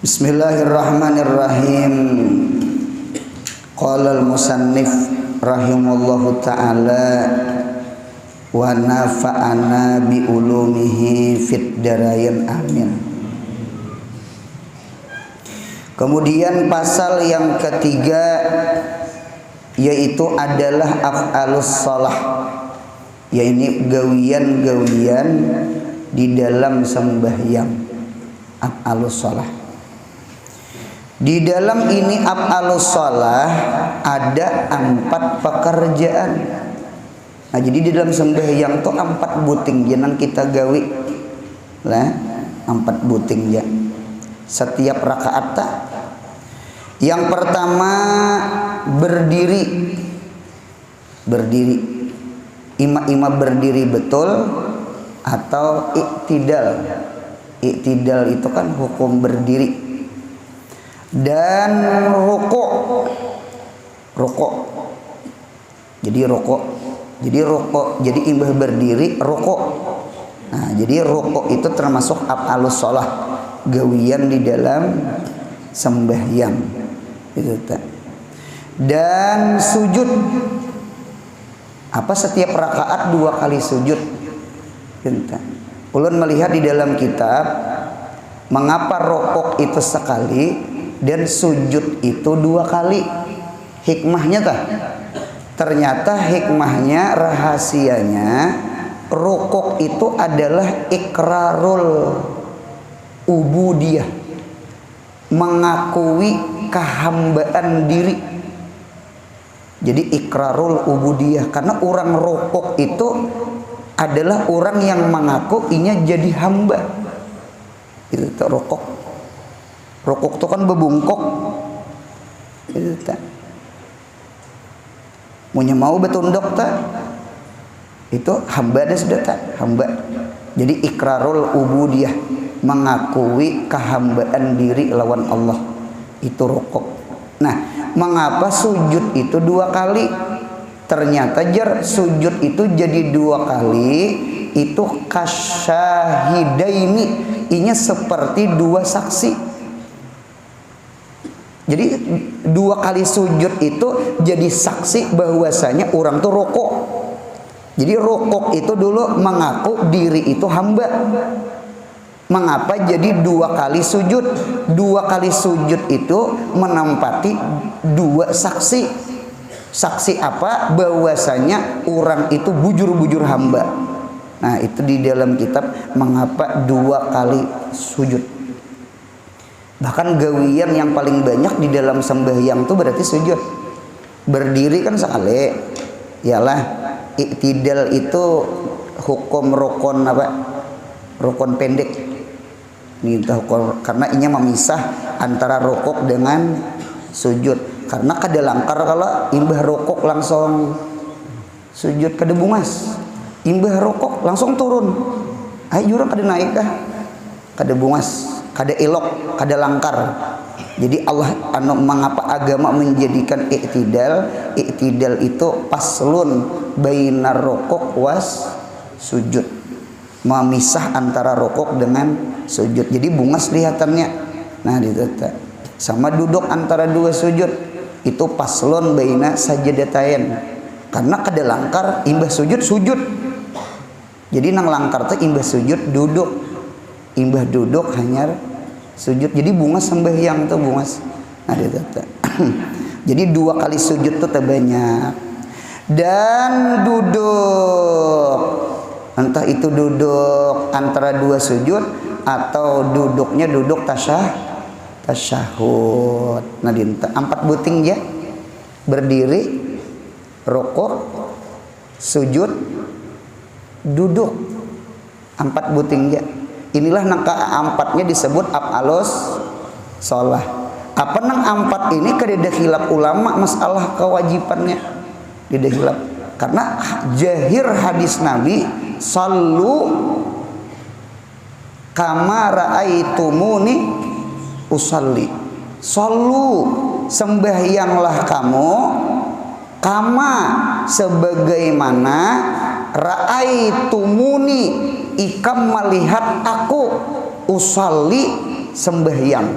Bismillahirrahmanirrahim. Qala al-musannif rahimallahu ta'ala wa nafa'ana bi ulumihi fid darain amin. Kemudian pasal yang ketiga yaitu adalah af'alus shalah, yaitu gawian-gawian di dalam sembahyang. Af'alus shalah. Di dalam ini af'alus shalah ada 4 pekerjaan. Nah, jadi di dalam sembahyang tuh 4 buting jenang kita gawi lah, 4 buting ya setiap rakaat tak. Yang pertama berdiri. Ima berdiri betul atau iktidal. Iktidal itu kan hukum berdiri. Dan rukuk. Jadi rukuk. Jadi imbah berdiri rukuk. Nah, jadi rukuk itu termasuk af'alus shalah, gawian di dalam sembahyang. Itu tak. Dan sujud. Apa setiap rakaat 2 kali sujud. Ulun melihat di dalam kitab mengapa rukuk itu sekali dan sujud itu 2 kali. Hikmahnya tah? Ternyata hikmahnya, rahasianya, rukuk itu adalah ikrarul ubudiyah, mengakui kehambaan diri. Jadi ikrarul ubudiyah, karena orang rukuk itu adalah orang yang mengaku inya jadi hamba. Itu rukuk. Rukuk itu kan bebungkuk. Itu tak. Munya mau betunduk tak? Itu hamba dan sudah tak? Hamba. Jadi ikrarul ubudiyah, mengakui kehambaan diri lawan Allah. Itu rukuk. Nah, mengapa sujud itu 2 kali? Ternyata sujud itu jadi 2 kali. Itu kasyahidaini, inya seperti 2 saksi. Jadi 2 kali sujud itu jadi saksi bahwasanya orang tuh rukuk. Jadi rukuk itu dulu mengaku diri itu hamba. Mengapa jadi 2 kali sujud? 2 kali sujud itu menempati 2 saksi. Saksi apa? Bahwasanya orang itu bujur-bujur hamba. Nah, itu di dalam kitab mengapa 2 kali sujud. Bahkan gawian yang paling banyak di dalam sembahyang itu berarti sujud. Berdiri kan sekali. Yalah, iktidal itu hukum rukun apa? Rukun pendek. Ini hukum, karena inya memisah antara rukuk dengan sujud. Karena kada langkar kalau imbah rukuk langsung sujud, kada bungas. Imbah rukuk langsung turun. Ayo jurang kada naik kah? Kada bungas, kada elok, kada langkar. Jadi Allah mengapa agama menjadikan iktidal? Iktidal itu paslun bainar rukuk was sujud, memisah antara rukuk dengan sujud. Jadi bungas lihatannya. Nah, itu sama duduk antara 2 sujud itu paslun baina sajadatain. Karena kada langkar imbah sujud. Jadi nang langkar teh imbah sujud duduk. Imbah duduk hanya sujud. Jadi bungas sembahyang tuh bungas. Nah, jadi 2 kali sujud tuh terbanyak. Dan duduk, entah itu duduk antara 2 sujud atau duduknya duduk tasyahud. Nah, 4 buting ya. Berdiri, rukuk, sujud, duduk. 4 buting ya. Inilah nangka 4-nya disebut af'alus shalah. Apa nang 4 ini kada khilaf ulama masalah kewajibannya. Kada khilaf. Karena jahir hadis Nabi, sallu kama raaitumuni usalli. Sallu, sembahyanglah kamu kama sebagaimana raaitumuni ikam melihat aku usalli sembahyang.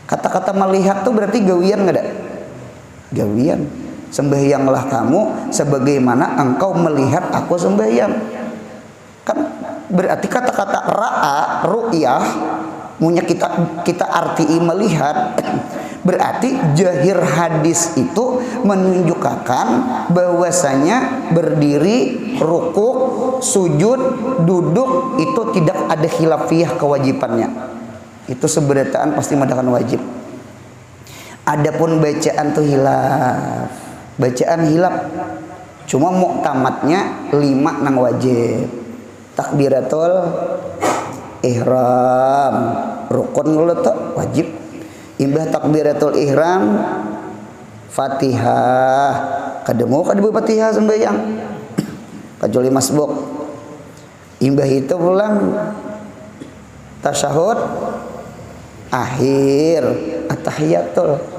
Kata-kata melihat tuh berarti gawian nggak ada? Gawian. Sembahyanglah kamu sebagaimana engkau melihat aku sembahyang. Kan berarti kata-kata ra'a, ru'yah, punya kita arti melihat, berarti jahir hadis itu menunjukkan bahwasanya berdiri, rukuk, sujud, duduk itu tidak ada khilafiyah kewajibannya. Itu seberataan pasti madakan wajib. Adapun bacaan tuh hilaf. Bacaan hilaf. Cuma muktamadnya 5 nang wajib. Takbiratul ihram, rukun letak wajib. Imbah takbiratul ihram, Fatihah. Kademu Fatihah sembahyang. Kecuali masbuk. Imbah itu pulang tasyahud akhir, at-tahiyatul.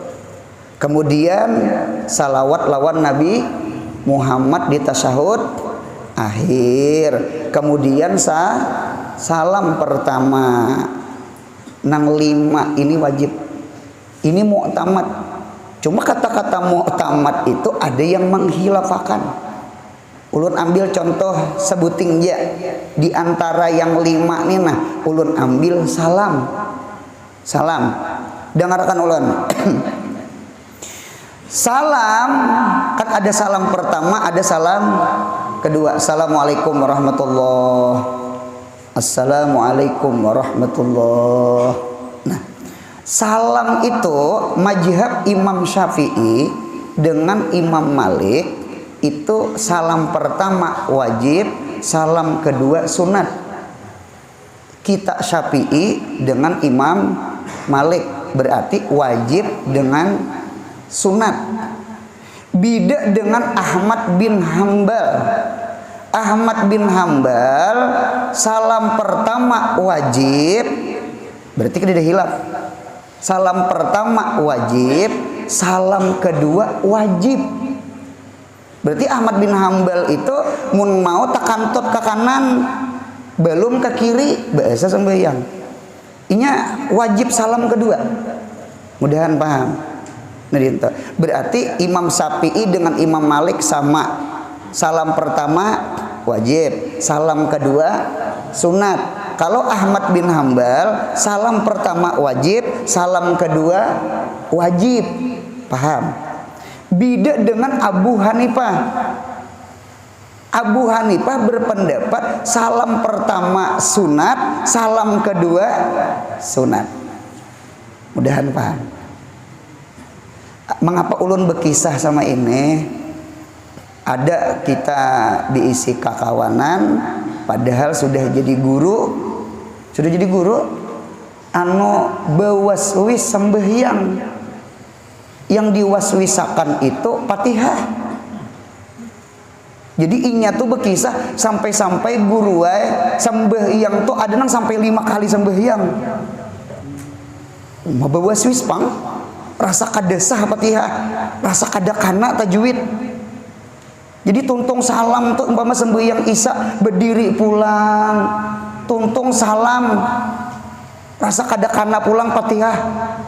Kemudian salawat lawan Nabi Muhammad di tasyahud akhir. Kemudian salam pertama. Nang 5 ini wajib. Ini mu'tamad. Cuma kata-kata mu'tamad itu ada yang menghilafakan. Ulun ambil contoh sebuting ya. Di antara yang 5 nih nah, ulun ambil salam. Salam. Dengarkan ulun. Salam kan ada salam pertama, ada salam kedua. Assalamualaikum warahmatullahi. Assalamualaikum warahmatullahi. Nah, salam itu mazhab Imam Syafi'i dengan Imam Malik itu salam pertama wajib, salam kedua sunat. Kita Syafi'i dengan Imam Malik berarti wajib dengan sunat. Beda dengan Ahmad bin Hambal. Ahmad bin Hambal salam pertama wajib, berarti tidak hilaf. Salam pertama wajib, salam kedua wajib. Berarti Ahmad bin Hambal itu mun mau takantut ke kanan, belum ke kiri, bahasa sembahyang. Inya wajib salam kedua. Mudahan paham. Nah, berarti Imam Syafi'i dengan Imam Malik sama. Salam pertama wajib, salam kedua sunat. Kalau Ahmad bin Hambal salam pertama wajib, salam kedua wajib. Paham? Beda dengan Abu Hanifah. Abu Hanifah berpendapat salam pertama sunat, salam kedua sunat. Mudahan paham. Mengapa ulun berkisah sama ini? Ada kita diisi kakawanan, padahal sudah jadi guru, anu bawaswis sembahyang. Yang diwaswisakan itu Fatihah. Jadi inya tuh berkisah sampai-sampai guru sembahyang tuh ada nang sampai 5 kali sembahyang. Mau bawaswis pang? Rasa kadesah Fatihah, rasa kadakana tajwid. Jadi tuntung salam tuh umpama sembahyang Isya berdiri pulang, tuntung salam, rasa kadakana pulang Fatihah,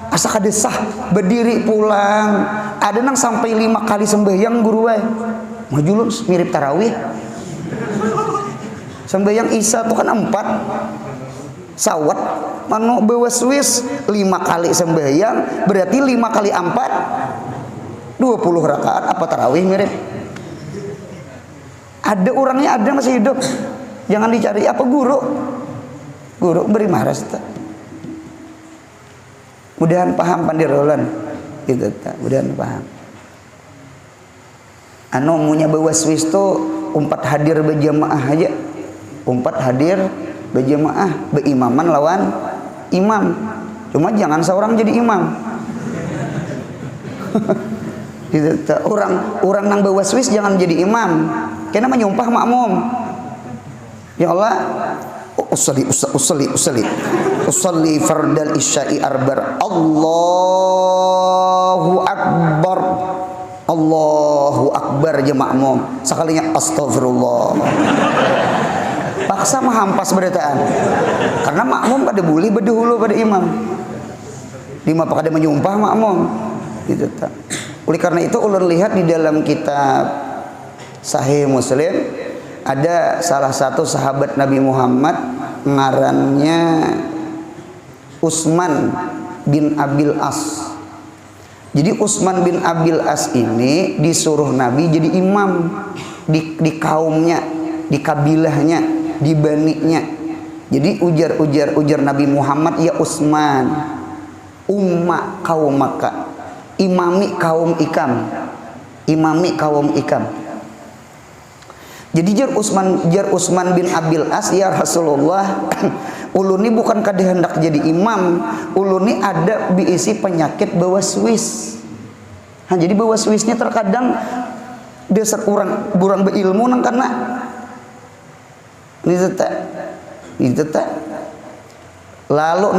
rasa kadesah berdiri pulang. Ada nang sampai 5 kali sembahyang guru Majulun mirip tarawih. Sembahyang Isya tuh kan 4. Sawat manu bewaswis 5 kali sembahyang berarti 5 kali 4 20 rakaat apa tarawih mirip. Ada orangnya ada masih hidup, jangan dicari. Apa guru beri maras tak. Mudahan paham pandirolan gitu tak. Mudahan paham. Anu munya bewaswis tuh 4 hadir berjamaah aja, 4 hadir berjamaah berimaman lawan imam. Cuma jangan seorang jadi imam. Gitu. Orang nang bawaswis jangan jadi imam. Kena menyumpah makmum. Ya Allah, usalli fardal isya'i arbar. Allahu akbar. Allahu akbar je makmum. Sekalinya astagfirullah. Paksa mah hampas beritaan. Karena makmum pada bully bedahulu pada imam. lima pakade menyumpah makmum gitu tak. Oleh karena itu ulun lihat di dalam kitab Sahih Muslim ada salah satu sahabat Nabi Muhammad ngarannya Utsman bin Abil As. Jadi Utsman bin Abil As ini disuruh Nabi jadi imam di kaumnya, di kabilahnya, di baninya. Jadi ujar Nabi Muhammad, ya Utsman, umma kaumaka, imami kaum ikam, imami kaum ikam. Jadi jar Utsman bin Abil As, ya Rasulullah, ulun ini bukan kada hendak jadi imam, ulun ini ada biisi penyakit bawaswis. Nah, jadi bawaswisnya terkadang dasar burang berilmu nang karena itu tak. Lalu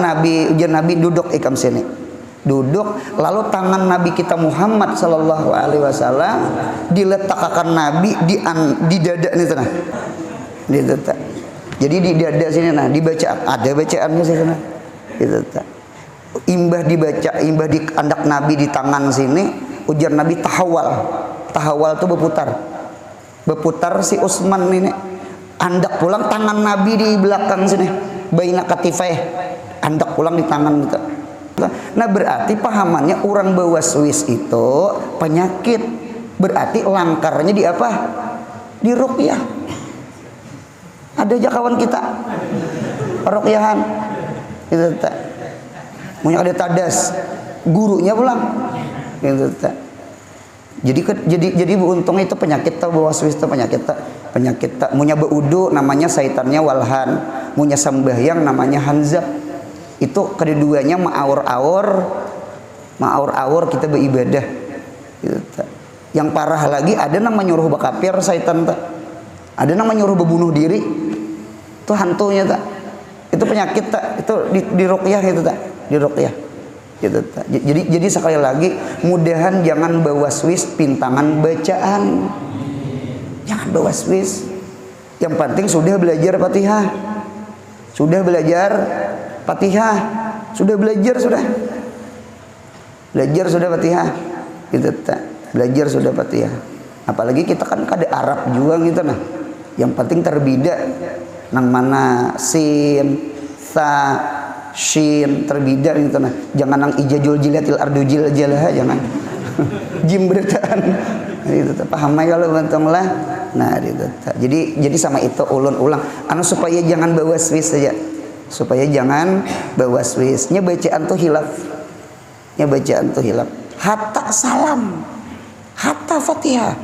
ujar Nabi duduk ikam sini. Duduk, lalu tangan Nabi kita Muhammad sallallahu alaihi wasallam diletakkan Nabi di dada ini sana. Gitu tak. Jadi di dada sini nah dibaca, ada bacaannya sini sana. Gitu tak. Imbah dibaca, imbah di andak Nabi di tangan sini, ujar Nabi tahawal. Tahawal itu berputar si Utsman ini. Andak pulang tangan Nabi di belakang sini, baina katifai. Andak pulang di tangan gitu. Nah berarti pahamannya orang bawaswis itu penyakit, berarti langkarnya di apa? Di ruqyah. Ada aja kawan kita ruqyahan itu tak. Punya ada tadas, gurunya pulang itu tak. Jadi beruntung itu penyakit tak, bawaswis itu penyakit tak. Munya beudu namanya saitannya walhan, munya sembahyang namanya hanzab. Itu keduanya ma'aur kita beribadah gitu. Yang parah lagi ada nama nyuruh bakapir saitan tak. Ada nama nyuruh berbunuh diri. Itu hantunya tak. Itu penyakit tak. Itu di ruqyah itu tak. Di ruqyah gitu tak. Jadi sekali lagi mudahan jangan bawaswis pintangan bacaan. Jangan bawaswis. Yang penting sudah belajar Fatihah. Sudah belajar Fatihah, sudah belajar sudah Fatihah gitu tak. Belajar sudah Fatihah. Apalagi kita kan kada Arab juga gitu nah. Yang penting terbidak nang mana sin, sa, shin terbidak gitu nah. Jangan nang ijajul jilatil ardu jiljalah jangan. Jim bertaan gitu tak. Paham ya kalau bentonglah. Nah gitu tak. Jadi sama itu ulun ulang anu supaya jangan bawaswis saja. Supaya jangan bawaswis. Nya bacaan tuh hilaf. Hatta salam, hatta Fatihah,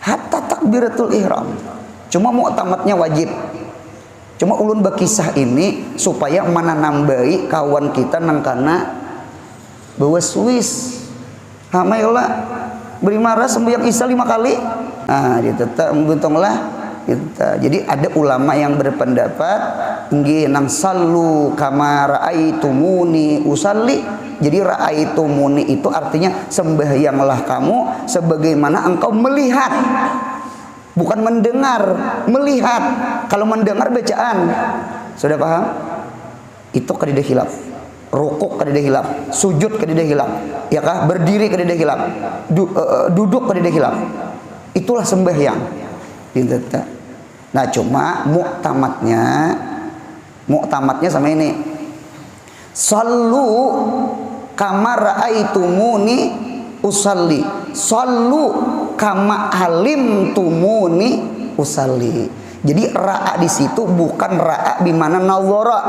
hatta takbiratul ihram. Cuma mu'tamadnya wajib. Cuma ulun berkisah ini supaya mana nambahi kawan kita nang kana bawaswis. Hamayola beri marah sembahyang isya 5 kali. Nah, ditetap menguntunglah. Jadi ada ulama yang berpendapat nggih nang sallu kama raaitumuni usalli. Jadi raaitumuni itu artinya sembahyanglah kamu sebagaimana engkau melihat. Bukan mendengar, melihat. Kalau mendengar bacaan. Sudah paham? Itu kaidah khilaf. Rukuk kaidah khilaf, sujud kaidah khilaf. Ya kah? Berdiri kaidah khilaf. Duduk kaidah khilaf. Itulah sembahyang. Gitu. Nah cuma muktamadnya sama ini. Sallu kama raaitumuni usalli. Sallu kama alimtumuni usalli. Jadi ra'a di situ bukan ra'a bimana nawara.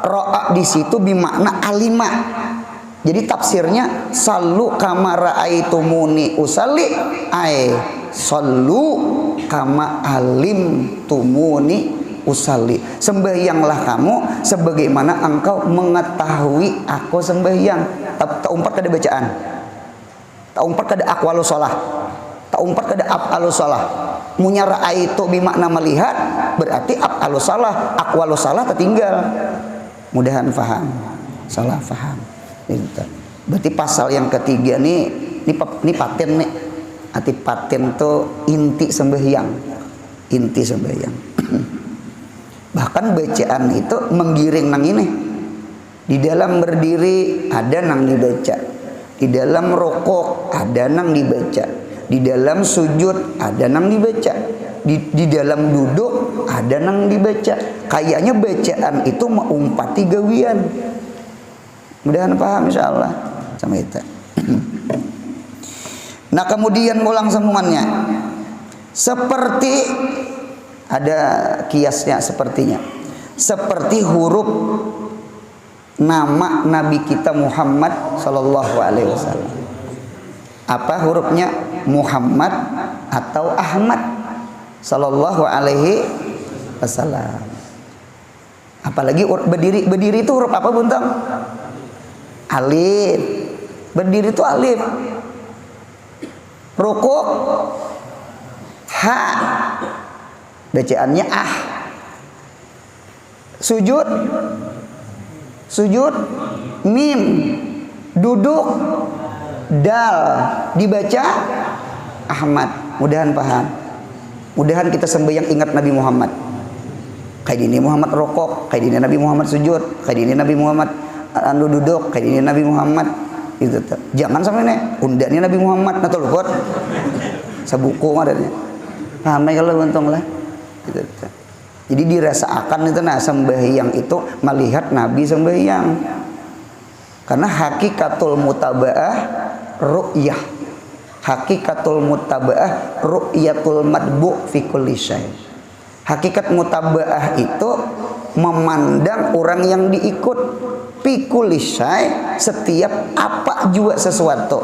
Ra'a di situ bimakna alima. Jadi tafsirnya sallu kama raaitumuni usalli ai sallu kama alimtumuni usalli. Sembahyanglah kamu sebagaimana engkau mengetahui aku sembahyang. Tak umpat kada bacaan. Tak umpat kada aqwalus shalah. Tak umpat kada af'alus shalah. Munya raaitu bimakna melihat berarti af'alus shalah, aqwalus shalah tertinggal. Mudahan faham. Salah faham. Berarti pasal yang ketiga ini paten nih. Arti paten tuh inti sembahyang. Inti sembahyang. Bahkan bacaan itu menggiring nang ini. Di dalam berdiri ada nang dibaca. Di dalam rokok ada nang dibaca. Di dalam sujud ada nang dibaca. Di dalam duduk ada nang dibaca. Kayaknya bacaan itu mengumpati gawian. Mudahan paham insyaallah sama kita. Nah kemudian ulang sambungannya. Seperti ada kiasnya sepertinya. Seperti huruf nama Nabi kita Muhammad sallallahu alaihi wasallam. Apa hurufnya? Muhammad atau Ahmad sallallahu alaihi wasallam. Apalagi berdiri itu huruf apa Buntang? Alif. Berdiri itu alif. Rukuk ha. Bacaannya ah. Sujud mim. Duduk dal. Dibaca Ahmad. Mudahan paham. Mudahan kita sembahyang ingat Nabi Muhammad. Kayak ini Muhammad rokok, kayak ini Nabi Muhammad sujud, kayak ini Nabi Muhammad anu duduk, kayak ini Nabi Muhammad itu tuh. Jangan sampai nih undangnya Nabi Muhammad natul buat sabuku adanya. Ramai kalau untung lah. Gitu tuh. Jadi dirasakan itu nah sembahyang itu melihat Nabi sembahyang. Karena hakikatul mutabaah ru'yah. Hakikatul mutabaah ru'yatul madbu' fi kulli syai'. Hakikat mutabaah itu memandang orang yang diikut fi kulli syai', setiap apa juga sesuatu.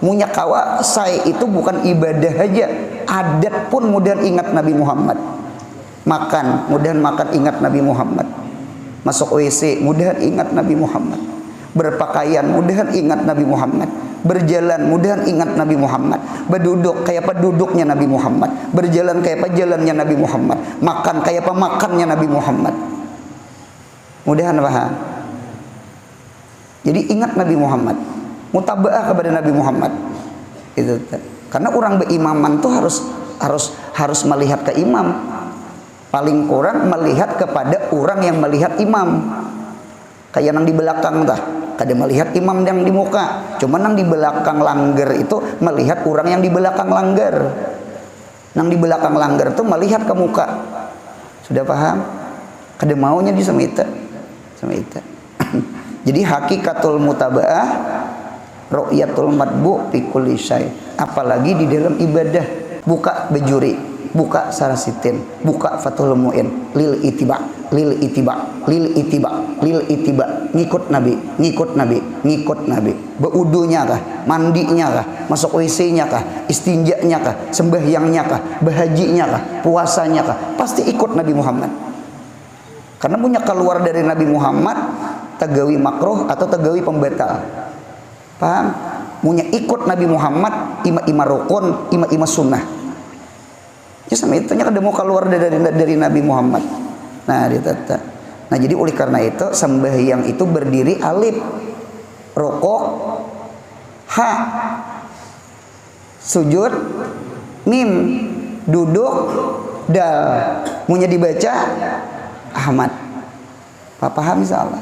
Munya kawa sai itu bukan ibadah aja, adat pun mudahan ingat Nabi Muhammad. Makan, mudahan makan ingat Nabi Muhammad. Masuk WC, mudahan ingat Nabi Muhammad. Berpakaian, mudahan ingat Nabi Muhammad. Berjalan, mudahan ingat Nabi Muhammad. Berduduk, kayak apa duduknya Nabi Muhammad. Berjalan, kayak apa jalannya Nabi Muhammad. Makan, kayak apa makannya Nabi Muhammad. Mudahan paham. Jadi ingat Nabi Muhammad. Mutabaah kepada Nabi Muhammad. Itu. Karena orang berimaman tuh harus melihat ke imam. Paling kurang melihat kepada orang yang melihat imam. Kayak yang di belakang tah, kada melihat imam yang di muka. Cuma yang di belakang langgar itu melihat orang yang di belakang langgar. Yang di belakang langgar itu melihat ke muka. Sudah paham? Kada maunya di sama itu. Jadi hakikatul mutabaah ru'yatul madbu' fi kulli syai'. Apalagi di dalam ibadah, buka bejuri, buka sarasitin, buka fathul mu'in, lil itiba, ngikut nabi, beudunya kah, mandinya kah, masuk WC-nya kah, istinjanya kah, sembahyangnya kah, bahajinya kah, puasanya kah, pasti ikut Nabi Muhammad. Karena punya keluar dari Nabi Muhammad tegawi makruh atau tegawi pembatal. Paham? Punya ikut Nabi Muhammad ima rukun, ima sunnah. Ya sama itu nya kada mau keluar dari Nabi Muhammad. Nah, ditata. Nah, jadi oleh karena itu sembahyang itu berdiri alif, rukuk ha, sujud mim, duduk dal. Munya dibaca Ahmad. Paham insyaallah.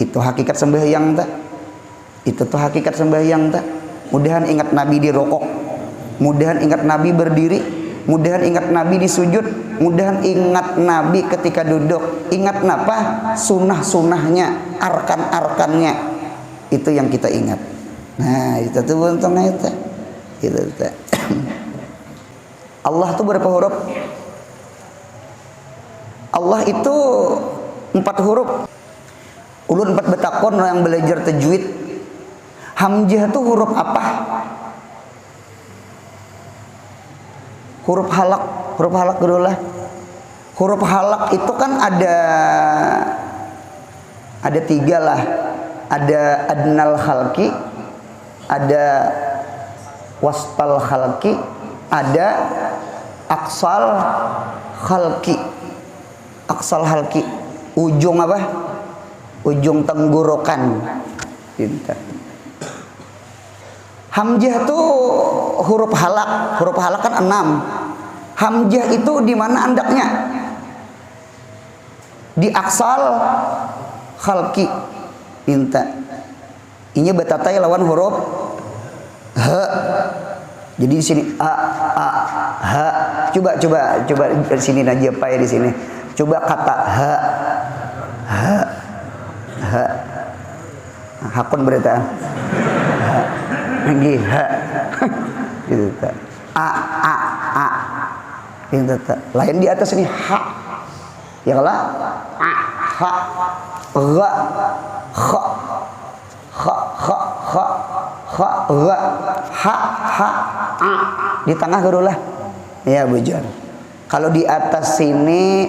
Itu hakikat sembahyang tak? Itu tuh hakikat sembahyang tak? Mudahan ingat Nabi di rukuk, mudahan ingat Nabi berdiri, mudahan ingat Nabi di sujud, mudahan ingat Nabi ketika duduk. Ingat napa? Sunnah-sunnahnya, arkan-arkannya. Itu yang kita ingat. Nah, itu tuh untungnya itu. Itu tuh. Allah tuh berapa huruf? Allah itu 4 huruf. Ulun 4 betakon yang belajar tajwid. Hamzah itu huruf apa? Huruf halak dulu lah. Huruf halak itu kan ada 3 lah. Ada adnal khalqi, ada wastal khalqi, ada aqsal khalqi. Aqsal khalqi, ujung apa? Ujung tenggorokan. Pintar. Hamzah itu huruf halak. Huruf halak kan 6. Hamzah itu di mana andaknya? Di aqsal khalqi. Minta. Inya batatai lawan huruf h. Jadi di sini a h. Coba di sini aja Pak ya di sini. Coba kata h. Hakun berita. Lagi h. Gitu tak. A. Gitu tak. Lain di atas ini h. Ya kalah a h ra kha ra ha a di tengah gerulah. Ya bujur. Kalau di atas sini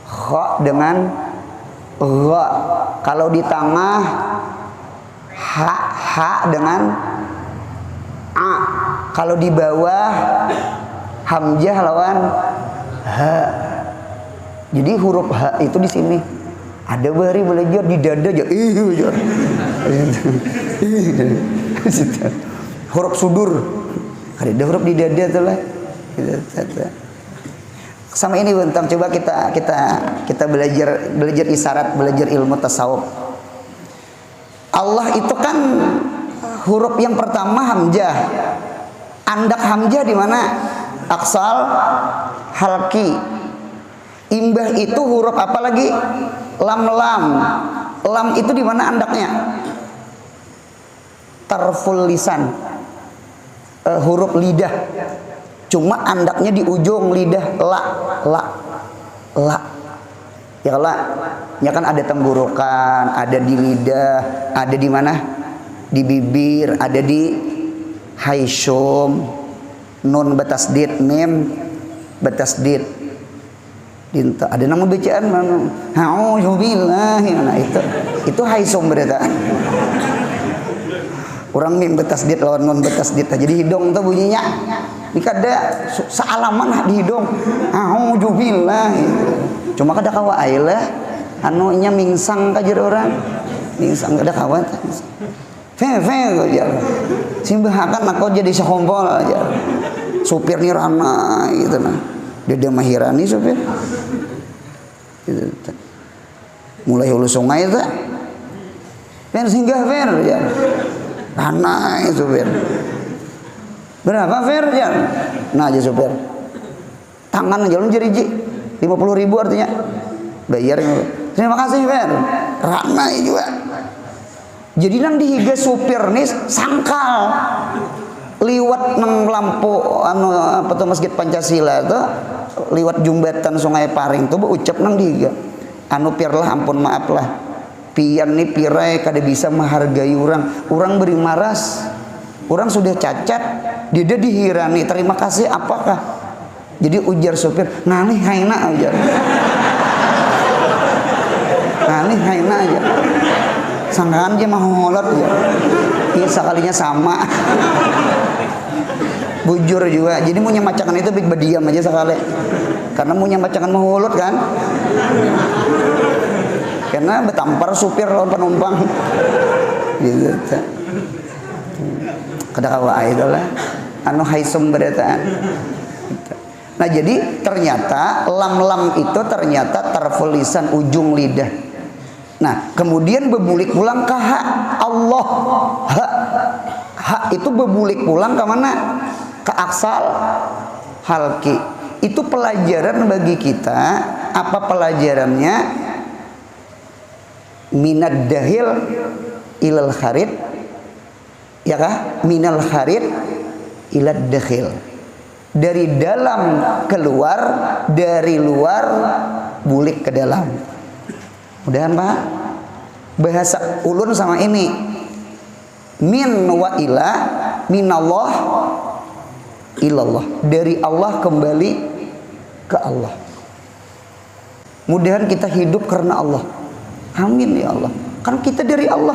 kha dengan ra. Kalau di tengah ha dengan a. Kalau di bawah hamzah lawan h. Jadi huruf H itu di sini. Ada bari belajar di dada aja. Huruf sudur. Ada huruf di dada tuh lah. Sama ini bentang coba kita belajar isyarat, belajar ilmu tasawuf. Allah itu kan huruf yang pertama hamzah. Andak hamzah di mana? Aksal halki. Imbah itu huruf apa lagi? Lam. Lam itu di mana andaknya? Tarful lisan. Huruf lidah. Cuma andaknya di ujung lidah. La. Ya la. Ya kan ada tenggorokan, ada di lidah, ada di mana? Di bibir, ada di haisum. Nun batasdid, mim batasdid. Dinta. Ada nama bacaan mana? A'udzubillahi. Nah itu haisum berita. Orang mim betasdid lawan non betasdid. Jadi hidung tuh bunyinya. Ini kada sealaman di hidung. A'udzubillahi. Cuma kada kawa ailah anu nya mingsang kajar orang. Mingsang kada kawa. Fe aja. Simbahakan aku jadi sekompol aja. Supir nirana gitu nah. Dede mahirani supir. Gitu. Mulai hulu sungai itu. Fer singgah fer ya. Tanah itu fer. Berapa fer ya? Nah aja supir. Tangan jalan jeriji 50.000 artinya. Bayar. Terima kasih fer. Rana juga. Jadi nang dihiga supir nih sangkal. Liwat nang lampu anu apa tuh Masjid Pancasila tuh liwat jembatan Sungai Paring tuh ucap nang diga anu pirlah ampun maaf lah pian nih pirai kada bisa menghargai orang beri maras orang sudah cacat dia dihirani terima kasih apakah jadi ujar supir ngalih haina aja ngalih haina aja sangkaan dia maholot ya iya sekalinya sama bujur juga jadi mau nyamacakan itu big berdiam aja sekali karena mau nyamacakan mahulut kan karena betampar supir lawan penumpang gitu kada kawa itu lah anu haisum berataan. Nah jadi ternyata lam itu ternyata tarful lisan ujung lidah. Nah kemudian bebulik pulang ke ha Allah ha itu bebulik pulang ke mana? Ke aksal halki. Itu pelajaran bagi kita. Apa pelajarannya? Minad dahil ilal kharid, ya kah? Minal kharid ilad dahil. Dari dalam keluar, dari luar bulik ke dalam. Mudahan Pak. Bahasa ulun sama ini. Min wa ila, minallah ilallah. Dari Allah kembali ke Allah. Mudahan kita hidup karena Allah. Amin ya Allah. Kan kita dari Allah.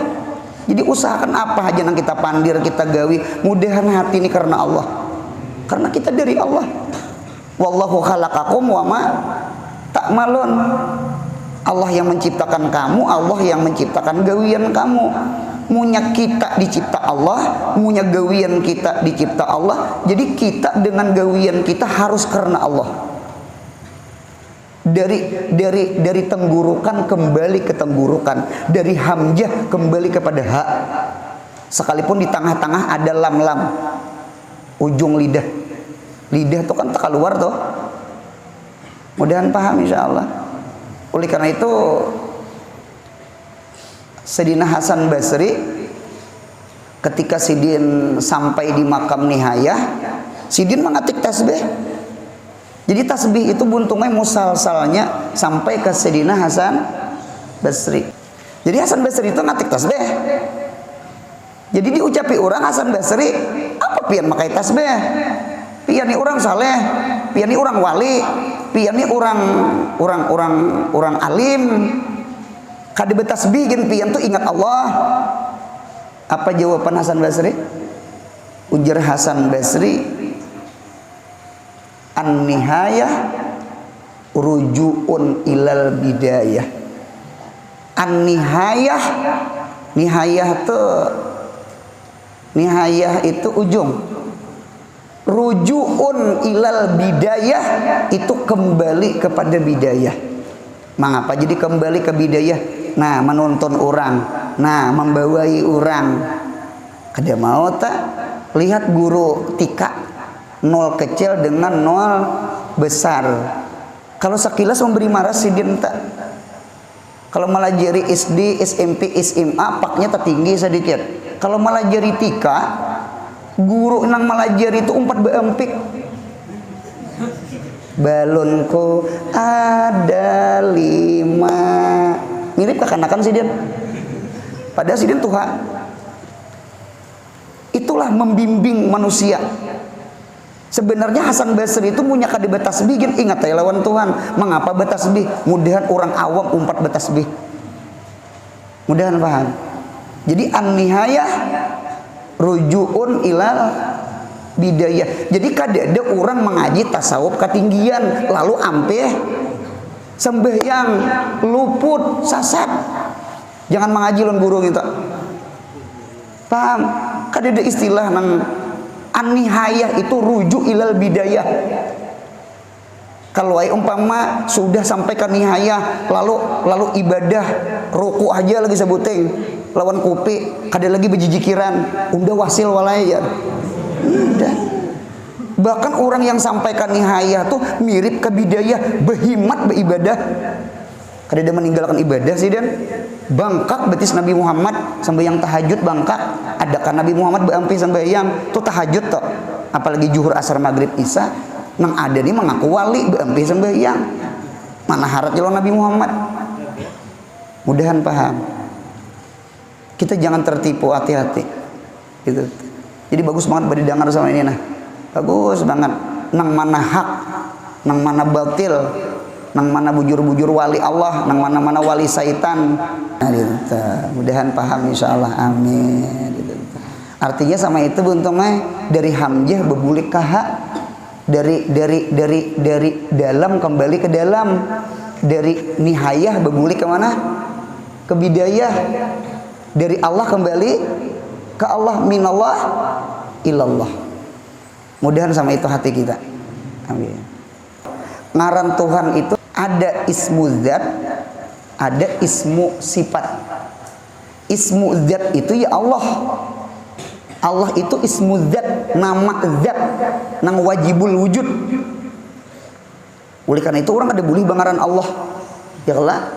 Jadi usahakan apa aja yang kita pandir, kita gawi. Mudahan hati ini karena Allah. Karena kita dari Allah. Wallahu khalaqakum wa ma ta'malun. Allah yang menciptakan kamu, Allah yang menciptakan gawian kamu. Munya kita dicipta Allah, munya gawian kita dicipta Allah. Jadi kita dengan gawian kita harus karena Allah. dari tenggurukan kembali ke tenggurukan, dari hamzah kembali kepada ha. Sekalipun di tengah-tengah ada lam-lam, ujung lidah. Lidah itu kan tak keluar tuh. Mudahan paham insyaallah. Oleh karena itu Sayyidina Hasan Basri ketika Sidin sampai di makam nihayah, Sidin mengetik tasbih. Jadi tasbih itu buntungnya musalsalnya sampai ke Sayyidina Hasan Basri. Jadi Hasan Basri itu ngetik tasbih. Jadi diucapi orang Hasan Basri, apa pian makai tasbih? Pian ini orang saleh, pian ini orang wali, pian ini orang alim. Kada bertasbih gen pian tuh ingat Allah. Apa jawaban Hasan Basri? Ujar Hasan Basri, an-nihayah rujuun ilal bidayah. An-nihayah, nihayah itu ujung. Rujuun ilal bidayah itu kembali kepada bidayah. Mengapa jadi kembali ke bidayah? Nah, menuntun orang, nah membawai orang. Kada mau tak lihat guru tika, nol kecil dengan nol besar. Kalau sekilas memberi marah Sidin tak. Kalau malah jari SD, SMP, SMA paknya tertinggi sedikit. Kalau malah jari tika, guru nang malah jari itu umpat beempik. Balonku ada 5. Mirip kekanakan Sidin. Padahal Sidin Tuhan. Itulah membimbing manusia. Sebenarnya Hasan Basri itu punya kade betasbih, ingat ya lawan Tuhan. Mengapa betasbih? Mudahan orang awam umpat betasbih. Mudahan paham. Jadi an-nihayah rujuun ilal bidayah. Jadi kada ada orang mengaji tasawuf ketinggian lalu ampeh sembahyang luput sasat. Jangan mengaji lawan guru gitu. Paham? Kada ada istilah nang an-nihayah itu rujuk ilal bidayah. Kalau umpama sudah sampai ke nihayah lalu ibadah ruku aja lagi sebuting lawan kopi kada lagi bejijikiran udah wasil walaya. Udah. Bahkan orang yang sampai ke nihayah tuh mirip ke bidayah, behimat beribadah. Kada ada meninggalkan ibadah sih dan bangkak betis Nabi Muhammad sampai yang tahajud bangkak. Adakah Nabi Muhammad beampi sampai yang tuh tahajud toh, apalagi zuhur asar maghrib isya nang ada nih mengaku wali beampi sampai yang mana harap jalan Nabi Muhammad. Mudahan paham. Kita jangan tertipu, hati-hati gitu. Jadi bagus banget berdengar sama ini nah, bagus banget. Nang mana hak, nang mana batil, nang mana bujur-bujur wali Allah, nang mana-mana wali syaitan. Nah, gitu. Mudahan paham insyaallah, amin. Gitu. Artinya sama itu buntungnya dari hamzah bebulik ke ha, dari dalam kembali ke dalam, dari nihayah bebulik ke mana? Ke bidayah. Dari Allah kembali ke Allah, minallah ilallah. Mudahan sama itu hati kita. Amin. Ngaran Tuhan itu ada ismu zat, ada ismu sifat. Ismu zat itu ya Allah. Allah itu ismu zat, nama zat, nang wajibul wujud. Oleh karena itu orang ada boleh bangaran Allah. Ya Allah.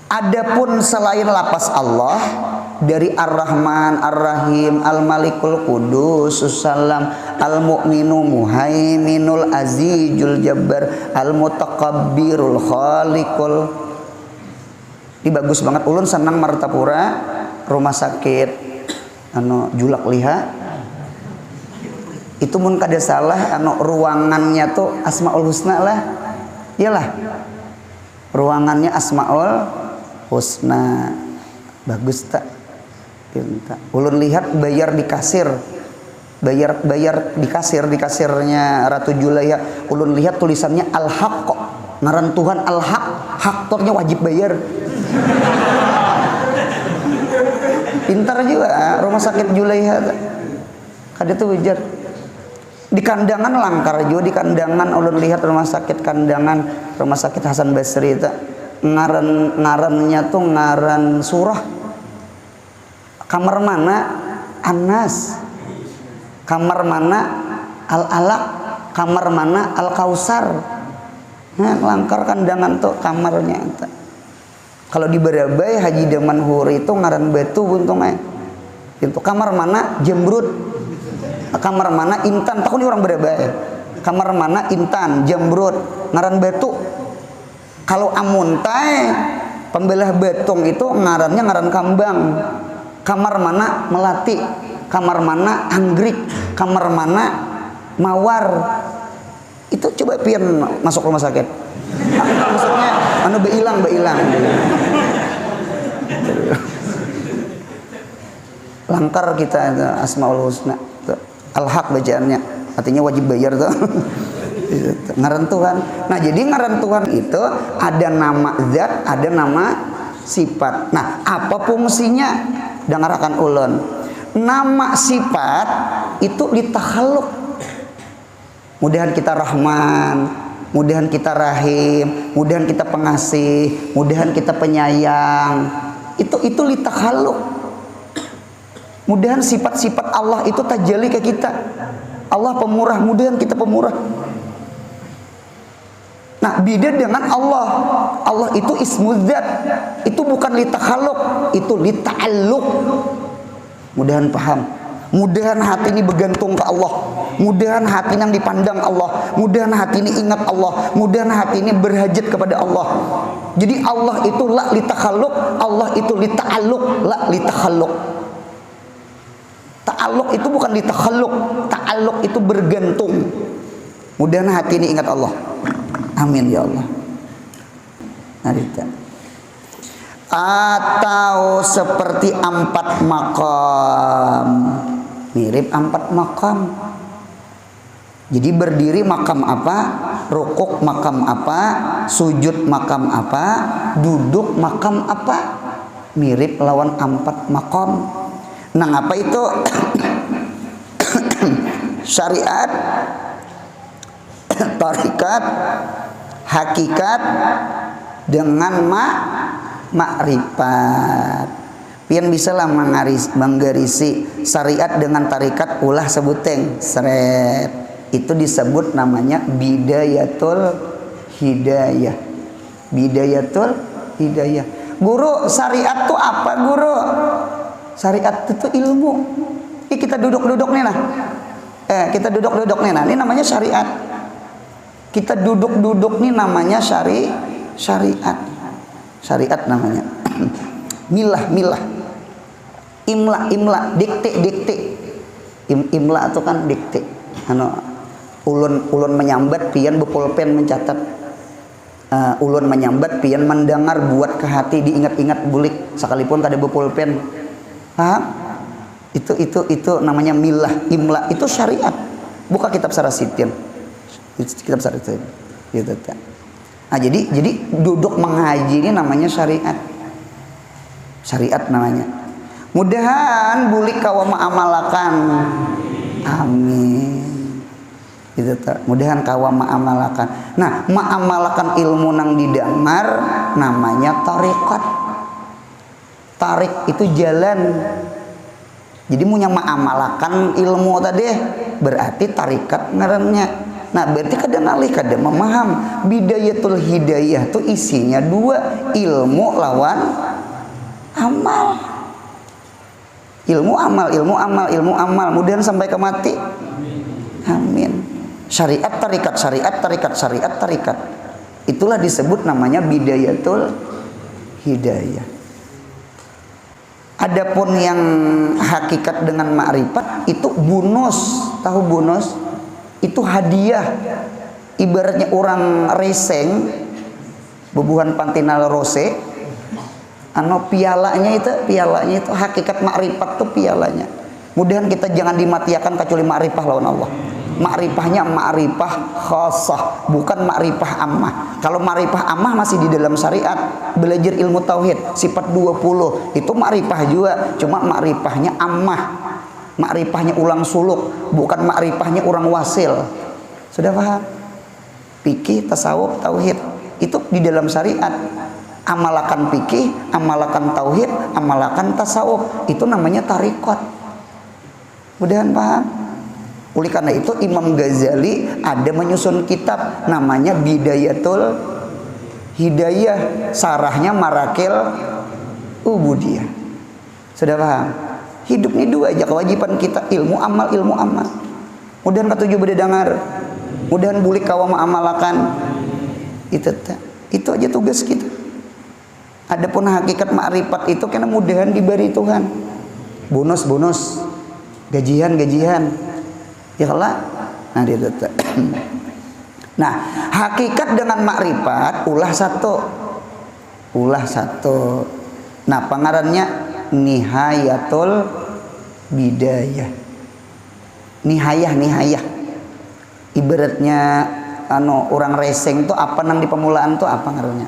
Adapun selain lapas Allah dari Ar-Rahman, Ar-Rahim, Al-Malikul Qudus, Salam, Al-Mu'minu, Muhaiminul Azizul Jabbar, Al-Mutakabbirul Khaliqul. Ini bagus banget. Ulun senang Martapura rumah sakit Julak Liha. Itu mun kada salah ruangannya tuh Asmaul Husna lah. Iyalah. Ruangannya Asmaul Husna. Bagus tak? Ulun lihat bayar di kasir. Bayar di kasirnya Ratu Julaiha. Ulun lihat tulisannya Al-Haq kok. Ngaran Tuhan Al-Haq. Haktornya wajib bayar. Pintar juga rumah sakit Julaiha. Kada tuh ujar. Di kandangan langkar juga, di kandangan ulun lihat rumah sakit kandangan, rumah sakit Hasan Basri itu ngarannya tuh ngaran surah. Kamar mana Anas, kamar mana Al-Alaq, kamar mana Al-Kausar. Nah, langkar kandangan tuh kamarnya. Kalau di Barabai Haji Daman Huri itu ngaran batu buntungnya. Itu kamar mana Jamrud, kamar mana Intan. Takut orang Barabai. Kamar mana Intan, Jamrud, ngaran batu. Kalau amuntai pembelah betung itu ngarannya ngaran kambang. Kamar mana Melati, kamar mana Anggrek, kamar mana Mawar. Itu coba pian masuk rumah sakit. Maksudnya anu beilang. Langkar kita itu Asmaul Husna. Al-Haq bacaannya. Artinya wajib bayar tuh. Ngaran Tuhan. Nah, jadi ngaran Tuhan itu ada nama zat, ada nama sifat. Nah, apa fungsinya? Dengarkan ulun. Nama sifat itu litakhaluk. Mudahan kita Rahman, mudahan kita Rahim, mudahan kita pengasih, mudahan kita penyayang. Itu litakhaluk. Mudahan sifat-sifat Allah itu tajalli ke kita. Allah pemurah, mudahan kita pemurah. Nah, beda dengan Allah. Allah itu ismu zat. Itu bukan litakhaluk, itu lita'alluq. Mudahan paham. Mudahan hati ini bergantung ke Allah. Mudahan hati yang dipandang Allah. Mudahan hati ini ingat Allah. Mudahan hati ini berhajat kepada Allah. Jadi Allah itu la litakhaluk, Allah itu lita'alluq, la litakhaluk. Ta'alluq itu bukan litakhaluk, ta'alluq itu bergantung. Mudahan hati ini ingat Allah. Amin ya Allah. Narita. Atau seperti 4 makam. Mirip 4 makam. Jadi berdiri makam apa, rukuk makam apa, sujud makam apa, duduk makam apa. Mirip lawan 4 makam. Nah, apa itu? Syariat, tarikat, hakikat dengan makrifat. Pian bisa lah menggarisi syariat dengan tarikat ulah sebuteng seret. Itu disebut namanya bidayatul hidayah. Bidayatul hidayah. Guru, syariat itu apa, Guru? Syariat itu ilmu. Kita duduk-duduk nih nah. Kita duduk-duduk nih nah. Ini namanya syariat. Kita duduk-duduk nih namanya syariat. Syariat namanya. Milah. Imla, dikte. Imla itu kan dikte. Ulun menyambat pian bepulpen mencatat. Ulun menyambat pian mendengar buat ke hati diingat-ingat bulik sekalipun kada bepulpen. Paham? Itu namanya milah, imla, itu syariat. Buka kitab Sarasitin. Kitab Sarasitin. Gitu. Nah, jadi duduk mengaji ini namanya syariat. Syariat namanya. Mudahan bulik kawa ma'amalakan. Amin. Gitu. Mudahan kawa ma'amalakan. Nah, ma'amalakan ilmu nang didengar namanya tarikat. Tarik itu jalan. Jadi punya ma'amalakan ilmu tadi berarti tarikat ngarannya. Nah, berarti kadang alih kadang memaham. Bidayatul hidayah itu isinya 2, ilmu lawan amal. Ilmu amal. Kemudian sampai ke mati. Amin. Syariat tarikat. Itulah disebut namanya bidayatul hidayah. Adapun yang hakikat dengan ma'rifat itu bonus. Tahu bonus? Itu hadiah. Ibaratnya orang reseng bebuhan Pantinal Rose. Pialanya itu hakikat ma'rifat tuh pialanya. Mudahan kita jangan dimatiakan kecuali ma'rifah lawan Allah. Ma'rifahnya ma'rifah khasah, bukan ma'rifah ammah. Kalau ma'rifah ammah masih di dalam syariat, belajar ilmu tauhid sifat 20 itu ma'rifah juga, cuma ma'rifahnya ammah. Makrifahnya ulang suluk, bukan makrifahnya orang wasil. Sudah paham? Fikih, tasawuf, tauhid itu di dalam syariat. Amalakan fikih, amalakan tauhid, amalakan tasawuf, itu namanya tarekat. Mudahan paham. Oleh karena itu Imam Ghazali ada menyusun kitab namanya Bidayatul Hidayah, sarahnya Marakil Ubudiyah. Sudah paham? Hidup ini dua aja kewajiban kita, ilmu amal, ilmu amal. Mudahan katuju beda dengar, mudahan bulik kawama amalakan. Itu aja tugas kita. Adapun hakikat makrifat itu karena mudahan diberi Tuhan. Bonus, gajian. Ya Allah. Nah, nah, hakikat dengan makrifat ulah satu. Nah, pengarannya nihayatul bidayah. Nihayah. Ibaratnya orang racing tuh apa nang di pemulaan tuh apa ngarannya?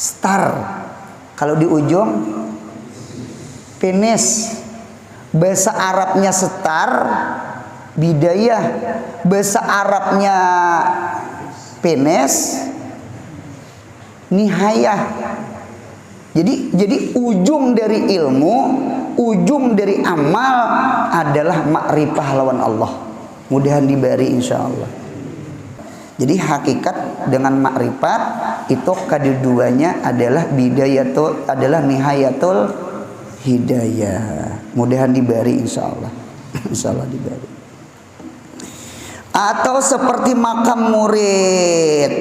Star. Kalau di ujung finish. Bahasa Arabnya star, bidayah. Bahasa Arabnya finish, nihayah. Jadi ujung dari ilmu, ujung dari amal adalah makrifah lawan Allah. Mudahan diberi insyaallah. Jadi hakikat dengan makrifat itu keduanya adalah bidayatul, adalah nihayatul hidayah. Mudahan diberi insyaallah. Insyaallah diberi. Atau seperti makam murid.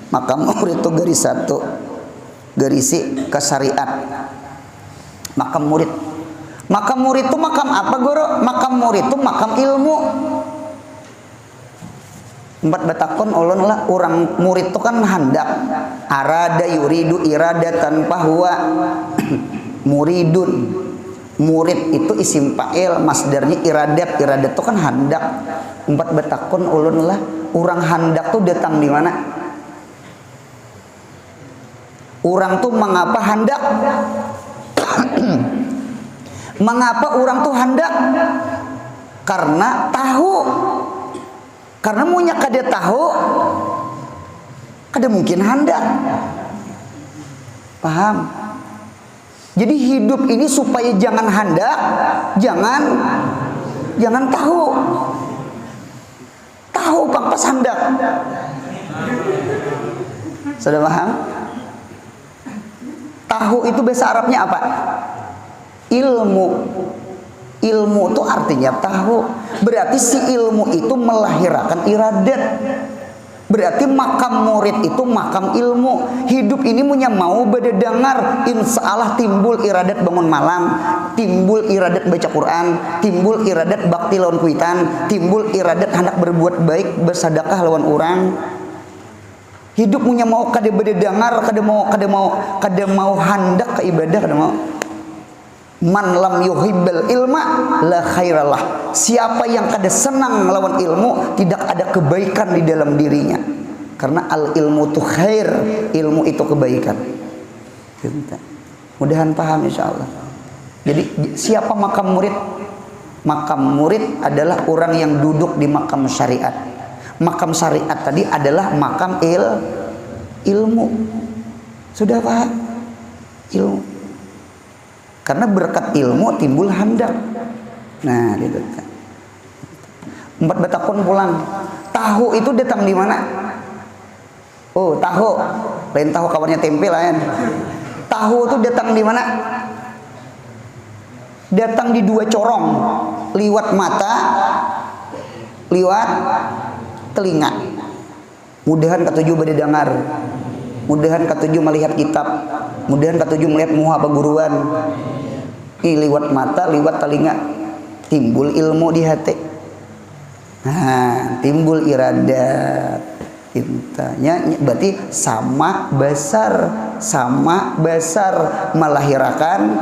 Makam murid itu garis satu, garisi ke syariat. Makam murid itu makam apa guru? Makam murid itu makam ilmu. Empat batakon ulun lah, orang murid itu kan hendak. Arada yuridu iradatan bahwa muridun. Murid itu isim fa'il, masdarnya iradat. Iradat itu kan hendak. Empat batakon ulun lah, orang hendak tuh datang di mana? Orang tuh mengapa hendak? Mengapa orang tuh hendak? Karena tahu. Karena munya kada tahu, kada mungkin hendak. Paham? Jadi hidup ini supaya jangan hendak, jangan tahu. Tahu pas hendak. Sudah paham? Tahu itu bahasa Arabnya apa? Ilmu. Ilmu itu artinya tahu. Berarti si ilmu itu melahirkan iradat. Berarti makam murid itu makam ilmu. Hidup ini punya mau berdengar, insya Allah timbul iradat bangun malam, timbul iradat baca Quran, timbul iradat bakti lawan kuitan, timbul iradat hendak berbuat baik, bersedekah lawan orang. Hidup punya mau kada berdengar, kada mau hendak ke ibadah, kada mau. Man lam yuhibbal ilma la khairalah. Siapa yang kada senang melawan ilmu, tidak ada kebaikan di dalam dirinya. Karena al ilmu itu khair, ilmu itu kebaikan. Mudahan paham insyaallah. Jadi siapa makam murid? Makam murid adalah orang yang duduk di makam syariat. Makam syariat tadi adalah makam ilmu. Sudah paham? Ilmu. Karena berkat ilmu timbul hendak. Nah, gitu. Empat batakon pulang. Tahu itu datang di mana? Oh, tahu. Lain tahu kawannya tempe lain. Tahu itu datang di mana? Datang di dua corong. Liwat mata, liwat telinga. Mudahan ketujuh berdengar. Mudahan ketujuh melihat kitab. Mudahan ketujuh melihat muha peguruan. Ini liwat mata, liwat telinga, timbul ilmu di hati. Nah, timbul iradat. Intanya berarti sama besar melahirkan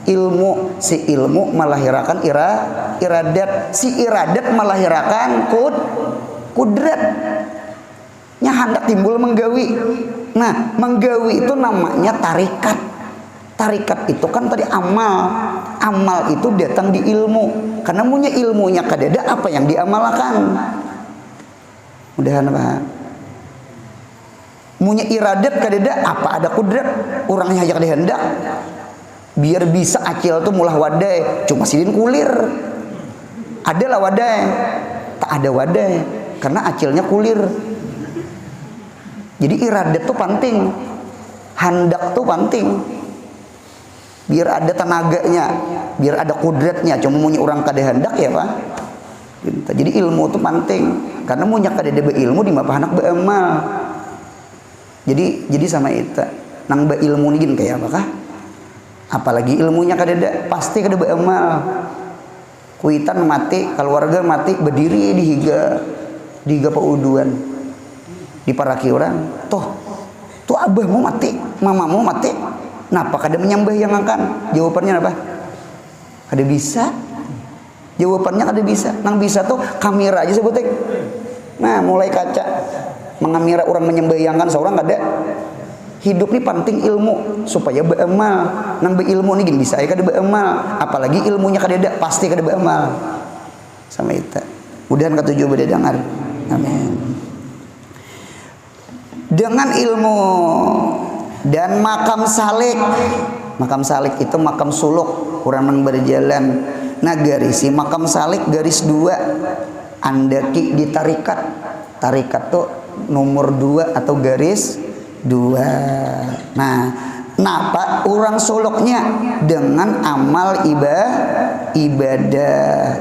ilmu. Si ilmu melahirkan iradat. Si iradat melahirkan kudrat. Nya hendak timbul menggawi. Nah, menggawi itu namanya tarikat. Tarikat itu kan tadi amal. Amal itu datang di ilmu. Karena punya ilmunya kadada apa yang diamalkan. Mudahan Pak. Punya iradat kadada apa ada kudrat. Orangnya hajak dihendak. Biar bisa acil tuh mulah wadai. Cuma sidin kulir. Adalah wadai. Tak ada wadai. Karena acilnya kulir. Jadi iradat tuh penting. Handak tuh penting. Biar ada tenaganya, biar ada kudratnya. Cuma punya orang kada hendak ya Pak. Jadi ilmu itu penting. Karena punya kada ilmu di mapa anak beamal. Jadi sama itu. Nang beilmu nih kayak apakah? Apalagi ilmunya kada pasti kada beamal. Kuitan mati, keluarga mati berdiri di higa pauduan. Diparaki orang, tuh abahmu mati, mamamu mati. Napa kada menyembah yang akan? Jawabannya apa? Kada bisa. Jawabannya kada bisa. Nang bisa tuh kamera aja sebutnya. Nah, mulai kaca mengamira orang menyembah yang akan seorang kada. Hidup ini penting ilmu supaya beamal. Nang beilmu nih bisa ya kada beamal. Apalagi ilmunya kada ada, pasti kada beamal. Sama itu. Mudahan ketujuh beda dengar. Amin. Dengan ilmu dan makam salik. Makam salik itu makam suluk, orang yang berjalan. Nah garisi makam salik garis 2. Andaki di tarikat. Tarikat tuh nomor 2 atau garis 2. Nah, napa orang suluknya dengan amal ibadah.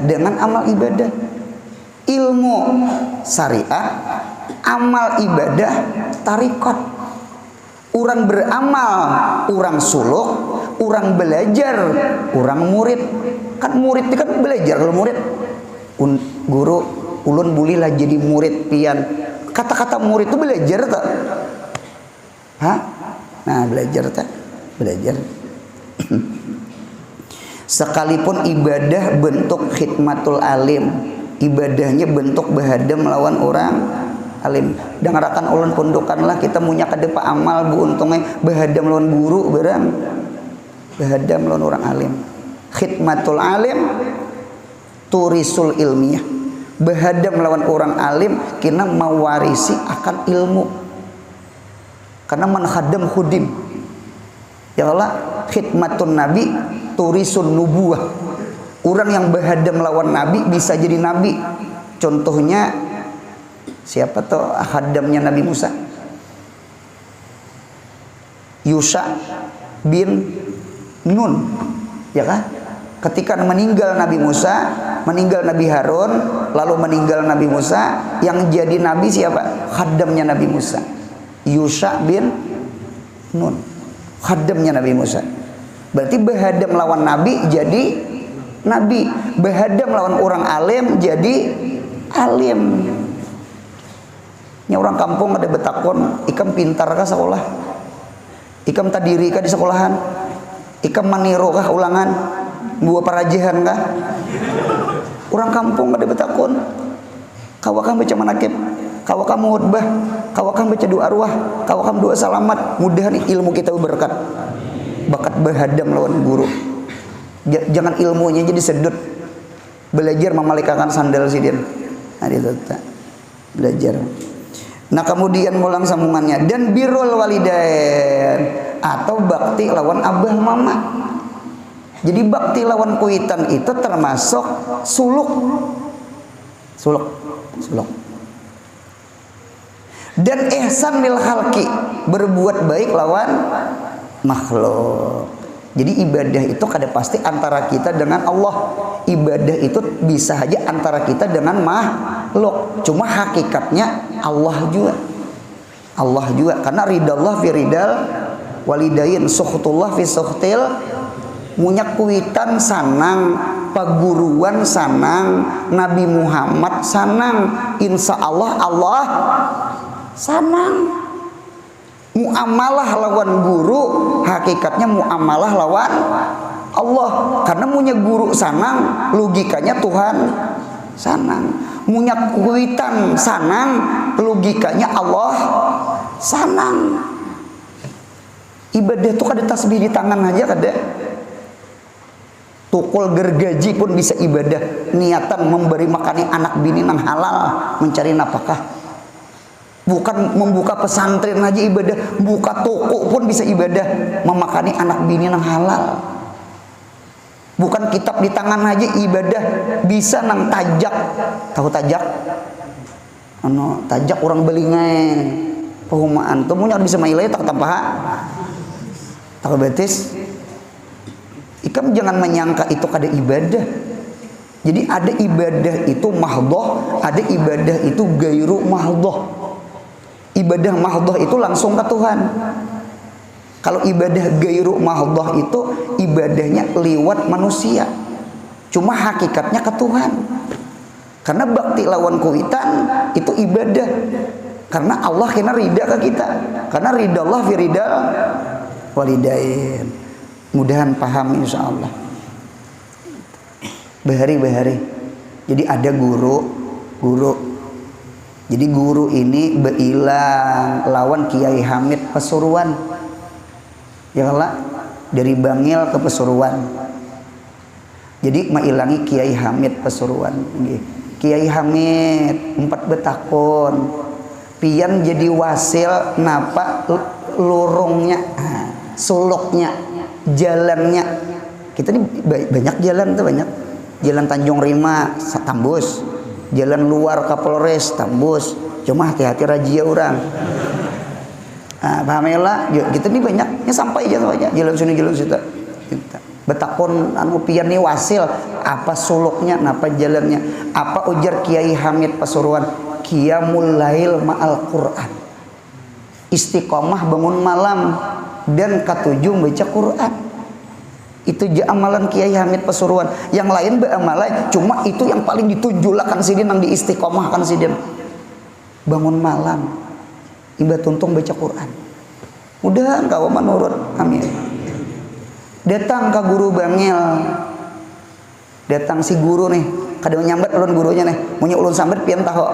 Dengan amal ibadah. Ilmu syariat, amal ibadah, tarikat. Orang beramal, orang suluk, orang belajar, orang murid. Kan murid itu kan belajar kalau murid. Guru ulun bulilah jadi murid pian. Kata-kata murid itu belajar tak? Hah? Nah belajar tak? Belajar. Sekalipun ibadah bentuk khidmatul alim, ibadahnya bentuk bahadam melawan orang alim. Dengarakan ulun pundukan lah kita punya kadepa amal bu untungnya bahadam lawan guru berang bahadam lawan orang alim. Khidmatul alim turisul ilmiah. Bahadam lawan orang alim kena mewarisi akan ilmu. Karena man khadam khudim. Ya Allah, khidmatun nabi turisun nubuah. Orang yang bahadam lawan nabi bisa jadi nabi. Contohnya siapa tuh khadamnya Nabi Musa? Yusha bin Nun, ya kan? Ketika meninggal Nabi Musa, meninggal Nabi Harun, lalu meninggal Nabi Musa, yang jadi nabi siapa? Khadamnya Nabi Musa. Yusha bin Nun, khadamnya Nabi Musa. Berarti bahadam lawan nabi jadi nabi, bahadam lawan orang alim jadi alim. Nya orang kampung ada betakon, ikam pintar kah sekolah? Ikam tadiri kah di sekolahan? Ikam maniru kah ulangan? Buah parajihan kah? Orang kampung ada betakon. Kawakam baca manakib, kawakam khutbah, kawakam baca doa arwah, kawakam doa salamat. Mudahan ilmu kita berkat. Bakat bahadam lawan guru. Jangan ilmunya jadi sedut. Belajar memalikakan sandal sidin. Nah itu belajar. Nah kemudian mulang sambungannya dan birrul walidain atau bakti lawan abah mama. Jadi bakti lawan kuitan itu termasuk suluk. Dan ihsan lil khalqi, berbuat baik lawan makhluk. Jadi ibadah itu kada pasti antara kita dengan Allah. Ibadah itu bisa saja antara kita dengan makhluk. Cuma hakikatnya Allah juga. Allah juga karena ridallah fi ridal walidain, suhtullah fi suhtil. Munyak kuitan sanang, paguruan sanang, Nabi Muhammad sanang, insya Allah Allah sanang. Muamalah lawan guru hakikatnya muamalah lawan Allah. Karena punya guru sanang, logikanya Tuhan sanang. Punya kuitan sanang, logikanya Allah sanang. Ibadah tuh kada tasbih di tangan aja kada. Tukul gergaji pun bisa ibadah. Niatan memberi makani anak bini nang halal, mencari nafkah. Bukan membuka pesantren aja ibadah, buka toko pun bisa ibadah, memakani anak bini nang halal. Bukan kitab di tangan aja ibadah, bisa nang tajak. Tahu tajak? Tajak orang belingai. Pahumaan tuh punya bisa mailai tak tanpa tak betis. Ikam jangan menyangka itu kada ibadah. Jadi ada ibadah itu mahdhah, ada ibadah itu gairu mahdhah. Ibadah mahdhah itu langsung ke Tuhan. Kalau ibadah gairu mahdhah itu ibadahnya liwat manusia. Cuma hakikatnya ke Tuhan. Karena bakti lawan kuitan itu ibadah. Karena Allah kena rida ke kita. Karena ridha Allah fi ridal walidain. Mudahan paham insya Allah. Bahari. Jadi ada guru. Jadi guru ini beilang lawan Kiai Hamid Pasuruan. Ya Allah, dari Bangil ke Pasuruan. Jadi mailangi Kiai Hamid Pasuruan. Kiai Hamid 4 betakon. Pian jadi wasil napa lorongnya, suluknya, jalannya. Kita ini banyak jalan tuh, banyak. Jalan Tanjung Rima tambus, jalan luar Kapolres tambus. Cuma hati-hati razia orang. Pahamela, kita ini banyaknya sampai aja jalan sini jalan situ. Betakon anu pian nih wasil, apa suluknya, apa jalannya, apa ujar Kiai Hamid Pasuruan. Qiyamul lail ma'al Quran, istiqomah bangun malam dan ketujuh baca Quran. Itu amalan Kiai Hamid Pasuruan. Yang lain beramalan, cuma itu yang paling ditunjulakan sidin, yang diistiqomahkan sidin. Bangun malam, ibadah tuntung baca Quran. Mudah kau menurut amin. Datang ke guru Bangil, datang si guru nih, kadang nyambat ulun gurunya nih, punya ulun sambat pian tahu.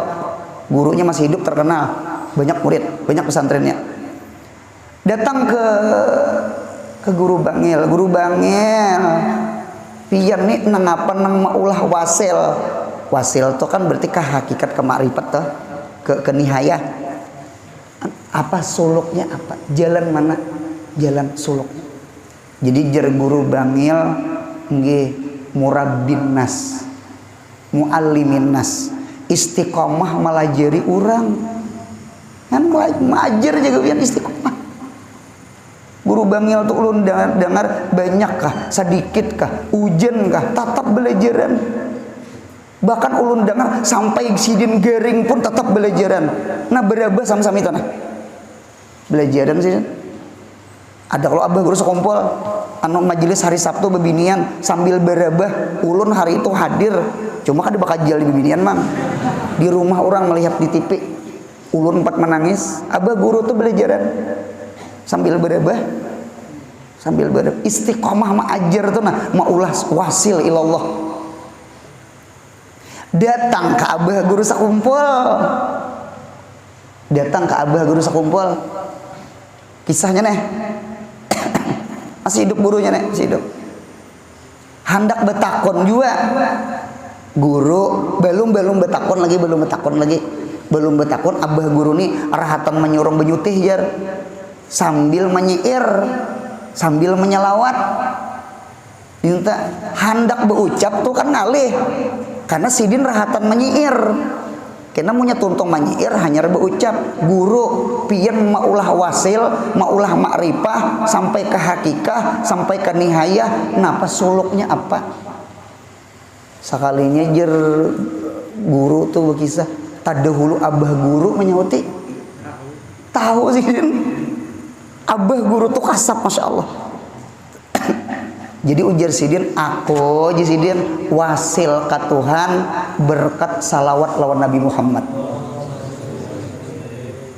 Gurunya masih hidup, terkenal, banyak murid, banyak pesantrennya. Datang ke guru Bangil, pian nih nang apa nang maulah wasil. Wasil itu kan berarti ke hakikat, ke makrifat tuh, ke nihayah. Apa suluknya apa? Jalan mana? Jalan suluknya. Jadi jar guru Bangil nggih murabbin nas, muallimin nas. Istiqomah melajari orang kan mengajar juga pian istiqomah. Guru Bangil tuh ulun dengar banyakkah, sedikitkah, ujiankah, tetap belajaran. Bahkan ulun dengar sampai sidin garing pun tetap belajaran. Nah berabah sama-sama itu nah belajaran sih. Ada kalau abah guru sekumpul anu majelis hari Sabtu bebinian sambil berabah, ulun hari itu hadir. Cuma kan bakal jali bebinian mang. Di rumah orang melihat di TV, ulun 4 menangis. Abah guru tuh belajaran sambil berabah, istiqomah ma'ajar tuh nah maulah wasil ilallah. Datang ke abah guru sakumpul. Kisahnya nih masih hidup gurunya nih, masih hidup. Hendak betakon juga guru belum betakon lagi abah guru nih rahatan menyuruh benyutih jar sambil menyair, sambil menyelawat. Minta hendak berucap tuh kan ngalih karena sidin rahatan menyair. Kena punya tuntung menyair hanya berucap. Guru pian maulah wasil, maulah makrifah sampai ke hakikah, sampai ke nihayah. Napa suluknya apa? Sekalinya jer guru tuh berkisah, tadahulu abah guru menyauti. Tahu sih abah guru tuh kasap, masya Allah. Jadi ujar sidin, aku jadi sidin wasil ke Tuhan berkat salawat lawan Nabi Muhammad.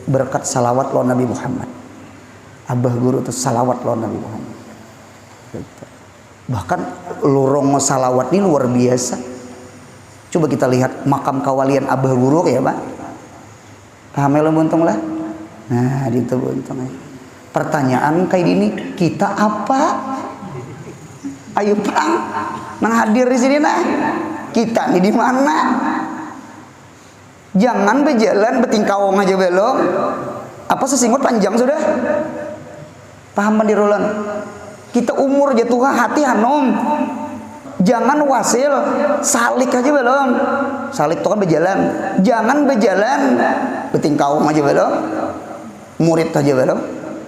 Berkat salawat lawan Nabi Muhammad. Abah guru tuh salawat lawan Nabi Muhammad. Bahkan lorong salawat ini luar biasa. Coba kita lihat makam kawalian abah guru ya Pak. Paham ya lo buntung lah. Nah itu buntung. Pertanyaan kayak gini, kita apa? Ayo perang, nang hadir di sini nah. Kita nih di mana? Jangan berjalan betingkawong aja belum. Apa sesingut panjang sudah? Paham mandirulan? Kita umur jatuh hati hanom. Jangan wasil, salik aja belum. Salik itu kan berjalan. Jangan berjalan betingkawong aja belum. Murid aja belum.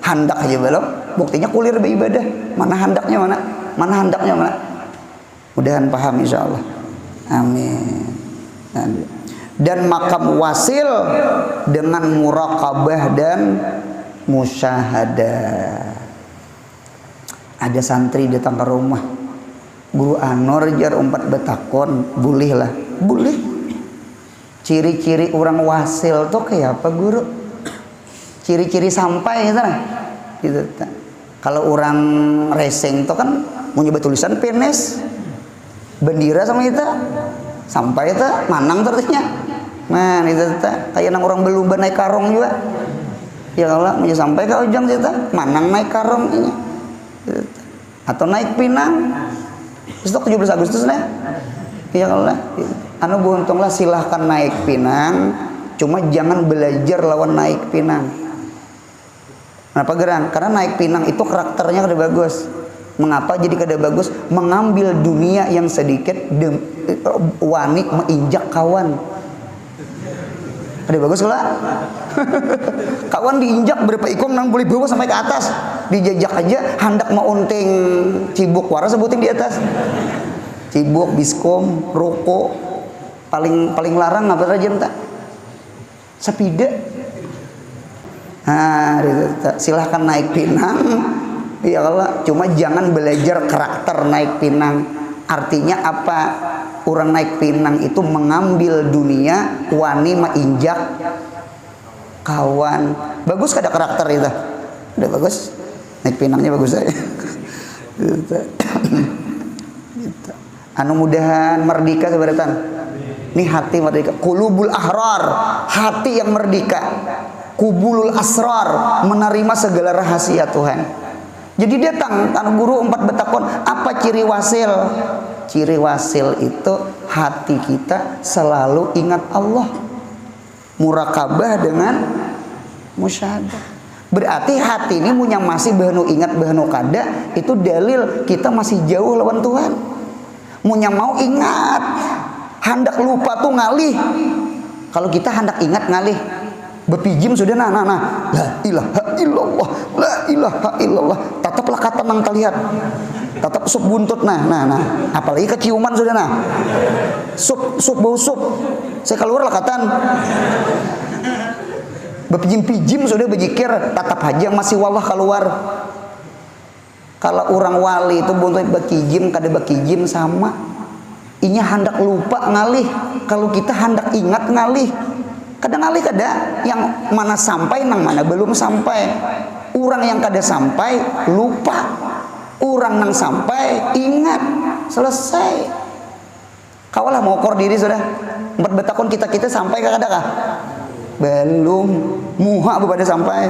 Handak aja belum. Buktinya kulir beribadah. Mana handaknya mana? Mana handaknya mana? Mudahan paham insyaallah. Amin. Dan makam wasil dengan muraqabah dan musyahadah. Ada santri datang ke rumah, Guru Anor jar umpat betakon, boleh lah, boleh. Ciri-ciri orang wasil tuh kayak apa guru? Ciri-ciri sampai gitu nah. Gitu. Kalau orang racing tuh kan mau nyoba tulisan penes, bendera sama kita, sampai itu manang terusnya. Nah itu kayak nang orang belumba naik karong juga. Ya Allah, mau sampai ke ujung kita, manang naik karong ini. Atau naik pinang. Besok 17 Agustus nih. Ya Allah, anu beruntunglah silahkan naik pinang, cuma jangan belajar lawan naik pinang. Kenapa gerang? Karena naik pinang itu karakternya kada bagus. Mengapa jadi kada bagus? Mengambil dunia yang sedikit wani menginjak kawan. Kada bagus lah. Kawan diinjak berapa ikong nang boleh bawa sampai ke atas. Dijajak aja hendak mau unting cibuk wara sebuting di atas. Cibuk, biskom, rokok. Paling larang apa aja entah. Sepida. Nah, silahkan naik pinang. Ya Allah, cuma jangan belajar karakter naik pinang. Artinya apa? Orang naik pinang itu mengambil dunia, wani menginjak kawan. Bagus kada karakter itu? Udah bagus. Naik pinangnya bagus aja. Anu mudahan merdeka sebaratan. Nih hati merdeka. Qulubul ahrar, hati yang merdeka. Kubulul asrar, menerima segala rahasia Tuhan. Jadi datang anu guru umpat betakon, apa ciri wasil? Ciri wasil itu hati kita selalu ingat Allah. Muraqabah dengan musyahadah. Berarti hati ini punya masih bahnu ingat bahnu kada, itu dalil kita masih jauh lawan Tuhan. Munya mau ingat, hendak lupa tuh ngalih. Kalau kita hendak ingat ngalih, bepijim sudah nah la ilaha illallah, la ilaha illallah. Tataplah kata nang terlihat, tatap sup buntut nah. Apalagi keciuman sudah nah. Sup bau sup. Saya keluar lah katan. Bepijim-pijim sudah berzikir, tatap aja masih wallah keluar. Kalau orang wali itu buntut bekijim kada bekijim sama. Inya hendak lupa ngalih. Kalau kita hendak ingat ngalih. Kadang ngalih kada yang mana sampai nang mana belum sampai. Orang yang kada sampai lupa. Orang nang sampai ingat. Selesai. Kawalah mau kor diri sudah. Empat betakon kita sampai kada kah? Belum. Muha pada sampai.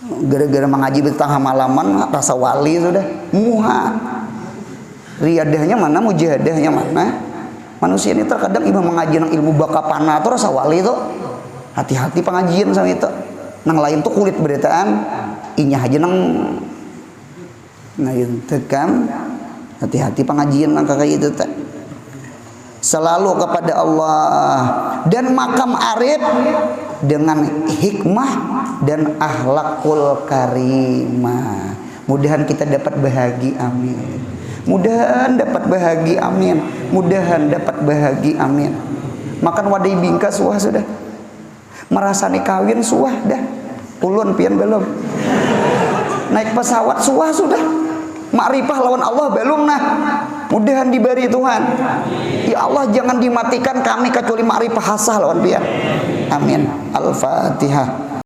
Gara-gara mengaji betang malaman rasa wali sudah. Muha. Riadahnya mana, mujahadahnya mana? Manusia ini terkadang imam mengaji nang ilmu baka panah itu rasa wali itu. Hati-hati pengajian sama itu. Nang lain tuh kulit beritaan, inya aja nang itu kan. Hati-hati pengajian nang kayak itu tak. Selalu kepada Allah dan makam arif dengan hikmah dan akhlakul karimah. Mudahan kita dapat bahagia, amin. Mudahan dapat bahagia, amin. Mudahan dapat bahagia, amin. Makan wadai bingka suah sudah. Merasani kawin suah dah. Ulun pian belum. Naik pesawat suah sudah. Makrifah lawan Allah belum nah. Mudahan diberi Tuhan. Ya Allah jangan dimatikan kami kecuali makrifah hasah lawan pian. Amin. Al-Fatihah.